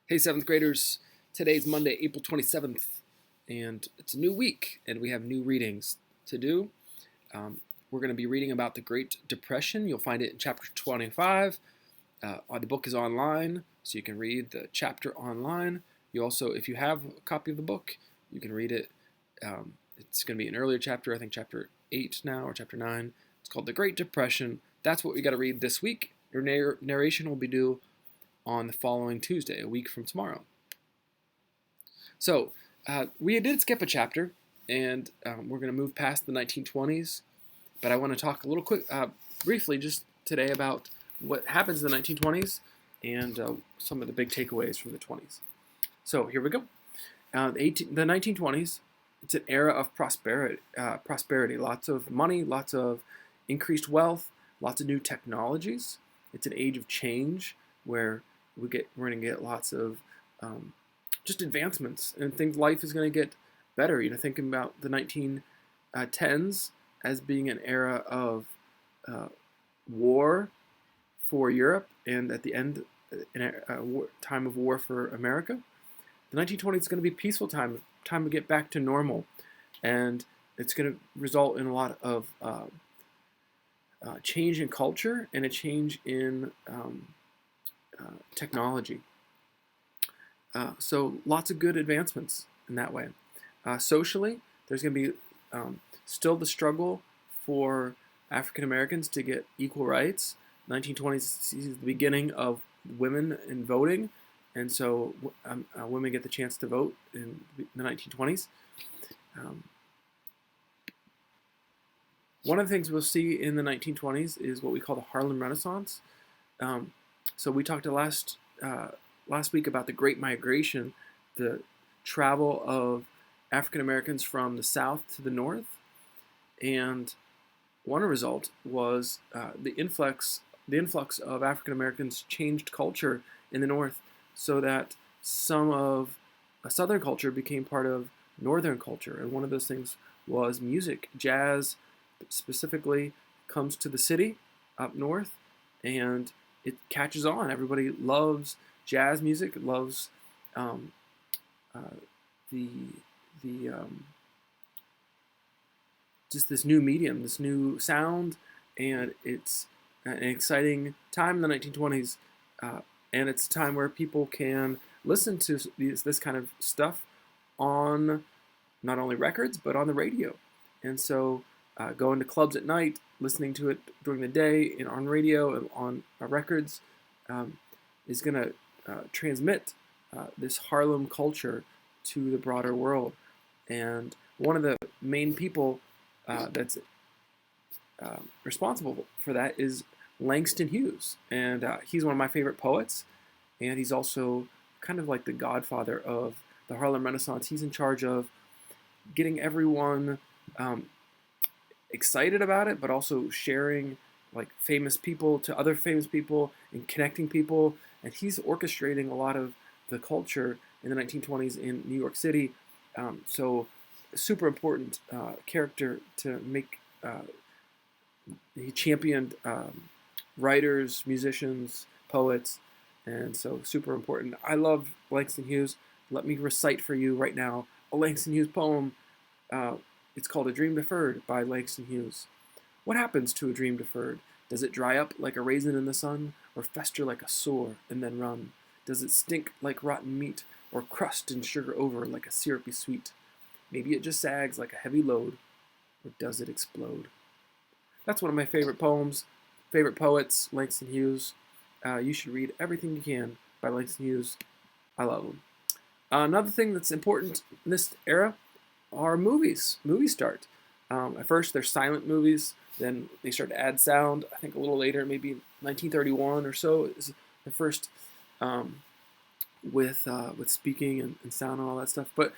Hey, seventh graders. Today's Monday, April 27th, and it's a new week, and we have new readings to do. We're going to be reading about the Great Depression. You'll find it in chapter 25. The book is online, so you can read the chapter online. You also, if you have a copy of the book, you can read it. It's going to be an earlier chapter, I think chapter 8 now, or chapter 9. It's called The Great Depression. That's what we got to read this week. Your narration will be due on the following Tuesday, a week from tomorrow. So we did skip a chapter, and we're going to move past the 1920s. But I want to talk a little briefly, just today about what happens in the 1920s and some of the big takeaways from the 20s. So here we go. The 1920s, it's an era of prosperity. Lots of money, lots of increased wealth, lots of new technologies. It's an age of change where we're going to get lots of just advancements and things. Life is going to get better. Thinking about the 1910s as being an era of war for Europe, and at the end, time of war for America. The 1920s is going to be a peaceful time to get back to normal, and it's going to result in a lot of change in culture and a change in technology. So lots of good advancements in that way. Socially, there's going to be still the struggle for African Americans to get equal rights. 1920s sees the beginning of women in voting, and so women get the chance to vote in the 1920s. One of the things we'll see in the 1920s is what we call the Harlem Renaissance. So we talked last week about the Great Migration, the travel of African Americans from the South to the North, and one result was the influx of African Americans changed culture in the North, so that some of Southern culture became part of Northern culture, and one of those things was music. Jazz specifically comes to the city up north, and it catches on. Everybody loves jazz music, loves just this new medium, this new sound, and it's an exciting time in the 1920s, and it's a time where people can listen to this kind of stuff on not only records but on the radio, and so going to clubs at night, listening to it during the day, and on radio and on records, is going to transmit this Harlem culture to the broader world. And one of the main people that's responsible for that is Langston Hughes, and he's one of my favorite poets, and he's also kind of like the godfather of the Harlem Renaissance. He's in charge of getting everyone excited about it, but also sharing like famous people to other famous people and connecting people. And he's orchestrating a lot of the culture in the 1920s in New York City. So super important character to make. He championed writers, musicians, poets, and so super important. I love Langston Hughes. Let me recite for you right now a Langston Hughes poem. It's called A Dream Deferred by Langston Hughes. What happens to a dream deferred? Does it dry up like a raisin in the sun, or fester like a sore and then run? Does it stink like rotten meat, or crust and sugar over like a syrupy sweet? Maybe it just sags like a heavy load, or does it explode? That's one of my favorite poems, favorite poets, Langston Hughes. You should read everything you can by Langston Hughes. I love him. Another thing that's important in this era are movies. Movies start. At first, they're silent movies. Then they start to add sound. I think a little later, maybe 1931 or so, is the first with speaking and sound and all that stuff. But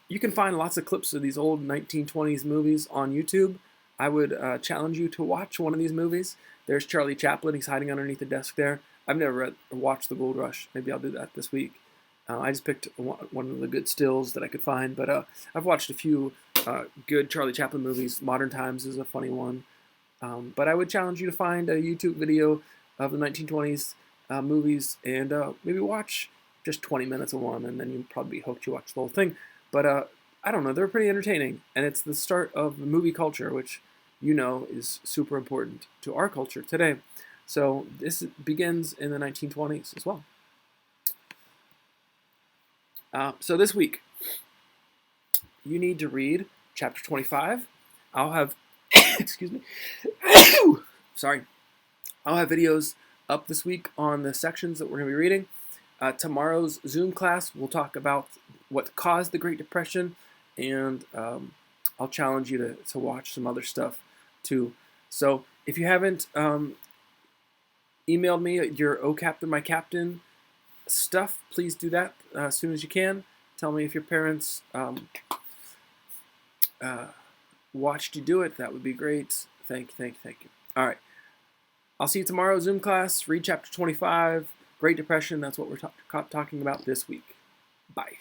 you can find lots of clips of these old 1920s movies on YouTube. I would challenge you to watch one of these movies. There's Charlie Chaplin. He's hiding underneath the desk there. I've never watched The Gold Rush. Maybe I'll do that this week. I just picked one of the good stills that I could find, but I've watched a few good Charlie Chaplin movies. Modern Times is a funny one. But I would challenge you to find a YouTube video of the 1920s movies and maybe watch just 20 minutes of one, and then you'd probably be hooked to watch the whole thing. But I don't know, they're pretty entertaining, and it's the start of the movie culture, which is super important to our culture today. So this begins in the 1920s as well. So this week, you need to read chapter 25. I'll have, excuse me, sorry. I'll have videos up this week on the sections that we're going to be reading. Tomorrow's Zoom class, we'll talk about what caused the Great Depression, and I'll challenge you to watch some other stuff too. So if you haven't emailed me your Oh Captain, My Captain stuff, please do that as soon as you can. Tell me if your parents watched you do it. That would be great. Thank you. All right. I'll see you tomorrow, Zoom class. Read chapter 25, Great Depression. That's what we're talking about this week. Bye.